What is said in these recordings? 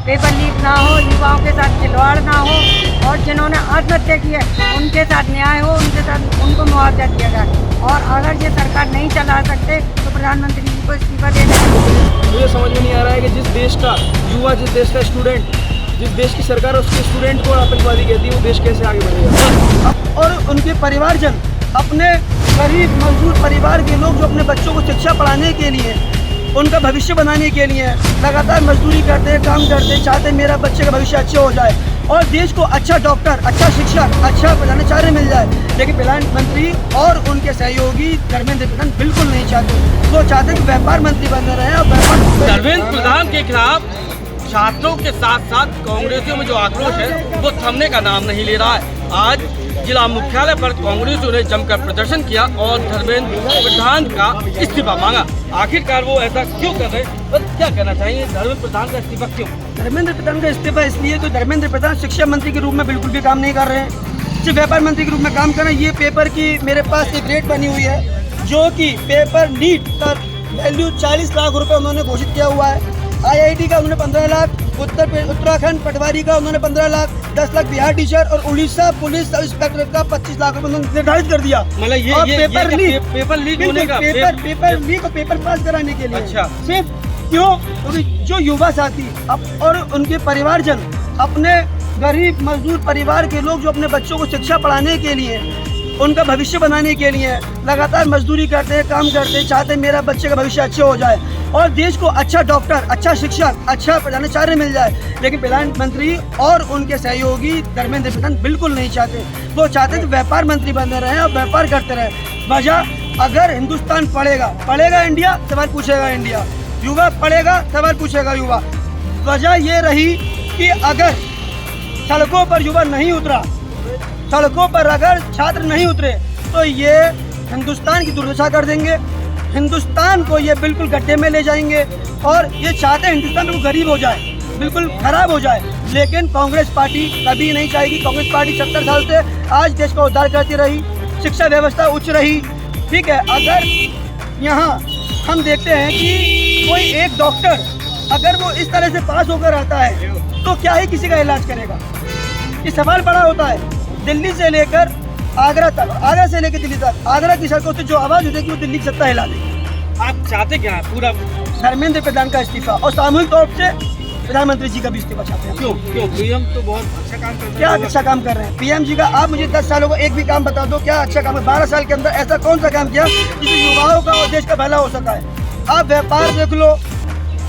Paper leak ना हो, युवाओं के साथ खिलवाड़ ना हो और जिन्होंने आत्महत्या की है उनके साथ न्याय हो, उनके साथ उनको मुआवजा दिया जाए। और अगर ये सरकार नहीं चला सकते तो प्रधानमंत्री जी को इस्तीफा देना चाहिए। मुझे समझ में नहीं आ रहा है कि जिस देश का युवा, जिस देश का स्टूडेंट, जिस देश की सरकार उसके स्टूडेंट को आतंकवादी कहती है, वो देश कैसे आगे बढ़ेगा। और उनके परिवारजन, अपने गरीब मजदूर परिवार के लोग जो अपने बच्चों को शिक्षा पढ़ाने के लिए, उनका भविष्य बनाने के लिए लगातार मजदूरी करते हैं, काम करते हैं, चाहते हैं मेरा बच्चे का भविष्य अच्छा हो जाए और देश को अच्छा डॉक्टर, अच्छा शिक्षक, अच्छा प्रधानाचार्य मिल जाए। लेकिन प्रधानमंत्री और उनके सहयोगी धर्मेंद्र प्रधान बिल्कुल नहीं चाहते। वो चाहते कि व्यापार मंत्री बने रहे और धर्मेंद्र प्रधान के खिलाफ छात्रों के साथ साथ कांग्रेसियों में जो आक्रोश है वो थमने का नाम नहीं ले रहा है। आज जिला मुख्यालय पर कांग्रेसियों ने जमकर प्रदर्शन किया और धर्मेंद्र प्रधान का इस्तीफा मांगा। आखिरकार वो ऐसा क्यों कर रहे हैं और क्या कहना चाहिए, धर्मेंद्र प्रधान का इस्तीफा क्यों? धर्मेंद्र प्रधान का इस्तीफा इसलिए तो धर्मेंद्र प्रधान शिक्षा मंत्री के रूप में बिल्कुल भी काम नहीं कर रहे हैं, सिर्फ व्यापार मंत्री के रूप में काम कर रहे हैं। ये पेपर की मेरे पास एक रेट बनी हुई है जो कि पेपर नीट का वैल्यू 40 लाख रुपए उन्होंने घोषित किया हुआ है। IIT का उन्होंने 15 लाख, उत्तराखंड पटवारी का उन्होंने 15 लाख, 10 लाख बिहार टीचर और उड़ीसा पुलिस सब इंस्पेक्टर का 25 लाख रुपए उन्होंने निर्धारित कर दिया। मतलब ये पेपर लीक होने का पेपर लीक और पेपर पास कराने के लिए। अच्छा। सिर्फ क्यों? क्योंकि जो युवा साथी और उनके परिवारजन, अपने गरीब मजदूर परिवार के लोग जो अपने बच्चों को शिक्षा पढ़ाने के लिए, उनका भविष्य बनाने के लिए लगातार मजदूरी करते हैं, काम करते हैं, चाहते हैं मेरा बच्चे का भविष्य अच्छा हो जाए और देश को अच्छा डॉक्टर, अच्छा शिक्षक, अच्छा प्रधानाचार्य मिल जाए। लेकिन प्रधानमंत्री और उनके सहयोगी धर्मेंद्र प्रधान बिल्कुल नहीं चाहते। वो चाहते हैं कि व्यापार मंत्री बने रहे और व्यापार करते रहे। वजह, अगर हिंदुस्तान पढ़ेगा इंडिया, सवाल पूछेगा इंडिया। युवा पढ़ेगा, सवाल पूछेगा युवा। वजह ये रही कि अगर सड़कों पर युवा नहीं उतरा, सड़कों पर अगर छात्र नहीं उतरे तो ये हिंदुस्तान की दुर्दशा कर देंगे, हिंदुस्तान को ये बिल्कुल गड्ढे में ले जाएंगे और ये चाहते हैं हिंदुस्तान को गरीब हो जाए, बिल्कुल खराब हो जाए। लेकिन कांग्रेस पार्टी कभी नहीं चाहेगी। कांग्रेस पार्टी 70 साल से आज देश का उद्धार करती रही, शिक्षा व्यवस्था उच्च रही, ठीक है। अगर यहाँ हम देखते हैं कि कोई एक डॉक्टर अगर वो इस तरह से पास होकर आता है तो क्या ही किसी का इलाज करेगा। ये सवाल बड़ा होता है। दिल्ली से लेकर आगरा तक, आगरा से लेकर दिल्ली तक, आगरा की सड़कों से जो आवाज उठेगी वो दिल्ली की सत्ता हिला देगी। आप चाहते क्या है? पूरा धर्मेंद्र प्रधान का इस्तीफा और सामूहिक तौर से प्रधानमंत्री जी का भी इस्तीफा चाहते हैं। क्यों? पीएम तो बहुत अच्छा काम कर रहे हैं। क्या अच्छा काम कर रहे हैं पीएम जी का? आप मुझे 10 सालों को एक भी काम बता दो, क्या अच्छा काम है? 12 साल के अंदर ऐसा कौन सा काम किया जिससे युवाओं का और देश का भला हो सका है? आप व्यापार देख लो,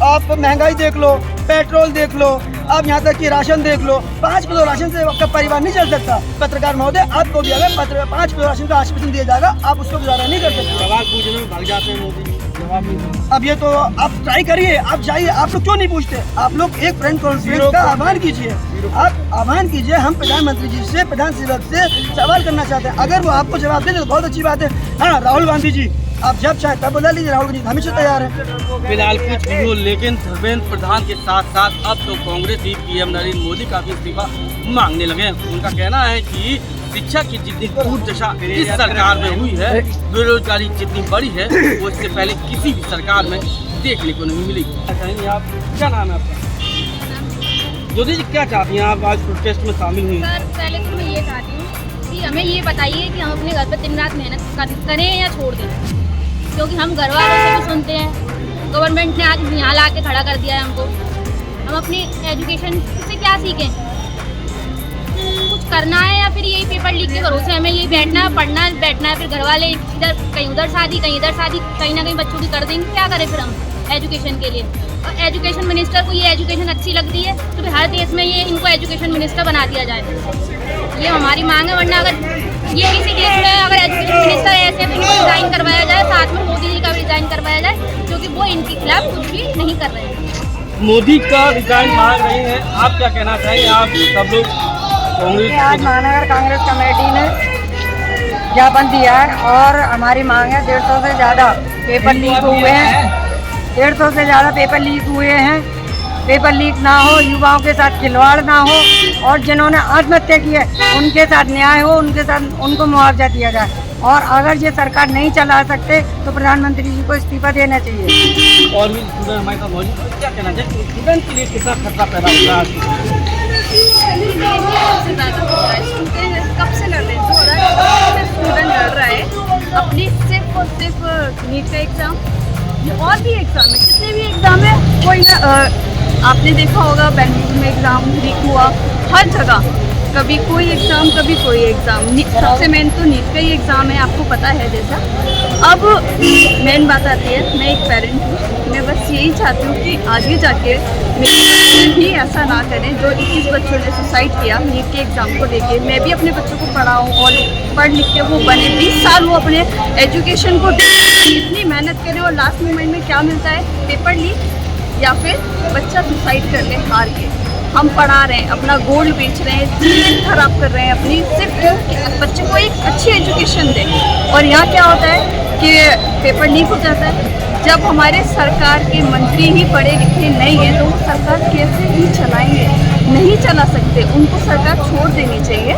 आप महंगाई देख लो, पेट्रोल देख लो, आप यहाँ तक कि राशन देख लो। 5 किलो राशन से आपका परिवार नहीं चल सकता। पत्रकार महोदय, आपको भी अगर 5 किलो राशन का आश्वासन दिया जाएगा, आप उसको गुजारा नहीं कर सकते। सवाल पूछने में भाग जाते हैं मोदी जी, जवाब नहीं। अब ये तो आप ट्राई करिए, आप जाइए। आप लोग क्यों नहीं पूछते? आप लोग एक फ्रेंड कॉन्फ्रेंस का आह्वान कीजिए, आप आह्वान कीजिए। हम प्रधानमंत्री जी से, प्रधान सेवक से सवाल करना चाहते हैं। अगर वो आपको जवाब दे तो बहुत अच्छी बात है। हाँ, राहुल गांधी जी, आप जब चाहे तब बुला लीजिए, राहुल गांधी हमेशा तैयार है। फिलहाल कुछ भी हो, लेकिन धर्मेंद्र प्रधान के साथ साथ अब तो कांग्रेस ही पीएम नरेंद्र मोदी का भी इस्तीफा मांगने लगे हैं। उनका कहना है कि शिक्षा की जितनी दुर्दशा इस सरकार में हुई है, बेरोजगारी जितनी बढ़ी है, वो इससे पहले किसी भी सरकार में देखने को नहीं मिली। आप क्या नाम है आपका? ज्योति जी, क्या चाहती हैं आप? आज प्रोटेस्ट में शामिल हुई। सर, पहले तो मैं ये चाहती हूँ कि हमें ये बताइए कि हम अपने घर पर दिन रात मेहनत करें या छोड़ दें, क्योंकि हम घर वालों से भी सुनते हैं। गवर्नमेंट ने आज यहाँ ला के खड़ा कर दिया है हमको। हम अपनी एजुकेशन से क्या सीखें? कुछ करना है या फिर यही पेपर लीक के भरोसे हमें यही बैठना है, पढ़ना है, बैठना है? फिर घर वाले इधर कहीं उधर शादी, कहीं इधर शादी, कहीं ना कहीं बच्चों की कर देंगे। क्या करें फिर हम एजुकेशन के लिए? और एजुकेशन मिनिस्टर को ये एजुकेशन अच्छी लगती है तो फिर हर देश में ये इनको एजुकेशन मिनिस्टर बना दिया जाए। ये हमारी मांग है। वरना अगर ये किसी देश में अगर एजुकेशन मिनिस्टर ऐसे तो इनको रिजाइन करवाया जाए, साथ में मोदी जी का भी रिजाइन करवाया जाए, क्योंकि वो इनके खिलाफ कुछ भी नहीं कर रहे हैं। मोदी का रिजाइन मांग रही हैं, आप क्या कहना चाहिए? आप सब लोग कांग्रेस, आज महानगर कांग्रेस कमेटी ने ज्ञापन दिया है और हमारी मांग है 150 से ज़्यादा पेपर लीक हुए हैं। 150 से ज़्यादा पेपर लीक हुए हैं। पेपर लीक ना हो, युवाओं के साथ खिलवाड़ ना हो और जिन्होंने आत्महत्या की है उनके साथ न्याय हो, उनके साथ उनको मुआवजा दिया जाए। और अगर ये सरकार नहीं चला सकते तो प्रधानमंत्री जी को इस्तीफा देना चाहिए। और भी स्टूडेंट हमारे साथ मौजूद हैं। क्या कहना चाहिए स्टूडेंट के लिए कितना खतरा पैदा हो रहा है? स्टूडेंट कब से लड़ रहे हैं? 2014 से स्टूडेंट लड़ रहा है अपनी सिर्फ और सिर्फ नीट का एग्ज़ाम, और भी एग्ज़ाम है, जितने भी एग्ज़ाम है कोई ना। आपने देखा होगा बेंगलुरु में एग्ज़ाम लीक हुआ, हर जगह कभी कोई एग्ज़ाम कभी कोई एग्ज़ाम। सबसे मेन तो नीट का ही एग्ज़ाम है, आपको पता है जैसा। अब मेन बात आती है, मैं एक पेरेंट हूँ, मैं बस यही चाहती हूँ कि आगे जाके मेरे बच्चे भी ऐसा ना करें जो 21 बच्चों ने सुसाइड किया नीट के एग्ज़ाम को लेके। मैं भी अपने बच्चों को पढ़ाऊँ और पढ़ लिख के वो बने, 20 साल वो अपने एजुकेशन को इतनी मेहनत करें और लास्ट मोमेंट में क्या मिलता है, पेपर लीक या फिर बच्चा सुसाइड कर ले हार के। हम पढ़ा रहे हैं, अपना गोल्ड बेच रहे हैं, जीवन खराब कर रहे हैं अपनी, सिर्फ क्योंकि बच्चे को एक अच्छी एजुकेशन दें। और यहाँ क्या होता है कि पेपर लीक हो जाता है। जब हमारे सरकार के मंत्री ही पढ़े लिखे नहीं है तो वो सरकार कैसे ही चलाएंगे? नहीं चला सकते, उनको सरकार छोड़ देनी चाहिए।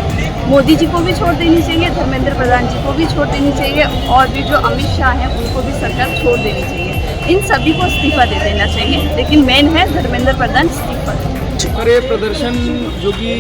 मोदी जी को भी छोड़ देनी चाहिए, धर्मेंद्र प्रधान जी को भी छोड़ देनी चाहिए, और भी जो अमित शाह हैं उनको भी सरकार छोड़ देनी चाहिए। इन सभी को इस्तीफा दे देना चाहिए, लेकिन मेन है धर्मेंद्र प्रधान इस्तीफा। पर ये प्रदर्शन जो कि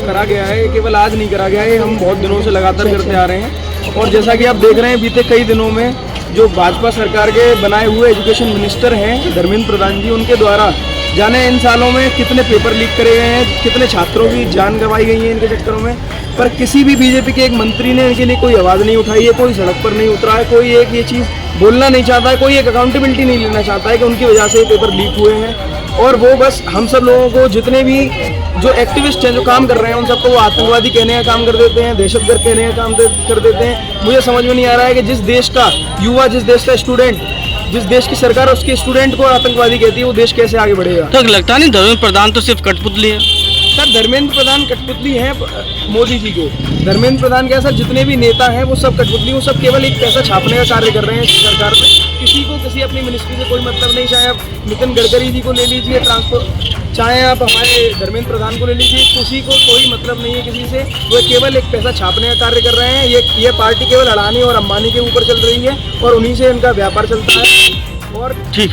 करा गया है केवल आज नहीं करा गया है, हम बहुत दिनों से लगातार करते आ रहे हैं। और जैसा कि आप देख रहे हैं बीते कई दिनों में जो भाजपा सरकार के बनाए हुए एजुकेशन मिनिस्टर हैं धर्मेंद्र प्रधान जी, उनके द्वारा जाने इन सालों में कितने पेपर लीक करे गए हैं, कितने छात्रों की जान गंवाई गई है इनके चक्करों में। पर किसी भी बीजेपी के एक मंत्री ने इनके लिए कोई आवाज़ नहीं उठाई है, कोई सड़क पर नहीं उतरा है, कोई एक ये चीज़ बोलना नहीं चाहता है, कोई एक अकाउंटेबिलिटी नहीं लेना चाहता है कि उनकी वजह से ये पेपर लीक हुए हैं। और वो बस हम सब लोगों को, जितने भी जो एक्टिविस्ट हैं जो काम कर रहे हैं, उन सबको वो आतंकवादी कहने का काम कर देते हैं, दहशतगर्द कहने का काम कर देते हैं। मुझे समझ में नहीं आ रहा है कि जिस देश का युवा, जिस देश का स्टूडेंट, जिस देश की सरकार उसके स्टूडेंट को आतंकवादी कहती है, वो देश कैसे आगे बढ़ेगा? तो लगता नहीं धर्मेंद्र प्रधान तो सिर्फ कठपुतली है? सर धर्मेंद्र प्रधान कठपुतली हैं मोदी जी के। धर्मेंद्र प्रधान के सर जितने भी नेता हैं वो सब कठपुतली, वो सब केवल एक पैसा छापने का कार्य कर रहे हैं सरकार में। किसी को किसी अपनी मिनिस्ट्री से कोई मतलब नहीं। चाहे आप नितिन गडकरी जी को ले लीजिए ट्रांसपोर्ट, चाहे आप हमारे धर्मेंद्र प्रधान को ले लीजिए, किसी को कोई मतलब नहीं है किसी से। वो केवल एक पैसा छापने का कार्य कर रहे हैं। ये पार्टी केवल अडानी और अंबानी के ऊपर चल रही है और उन्हीं से इनका व्यापार चलता है। और ठीक।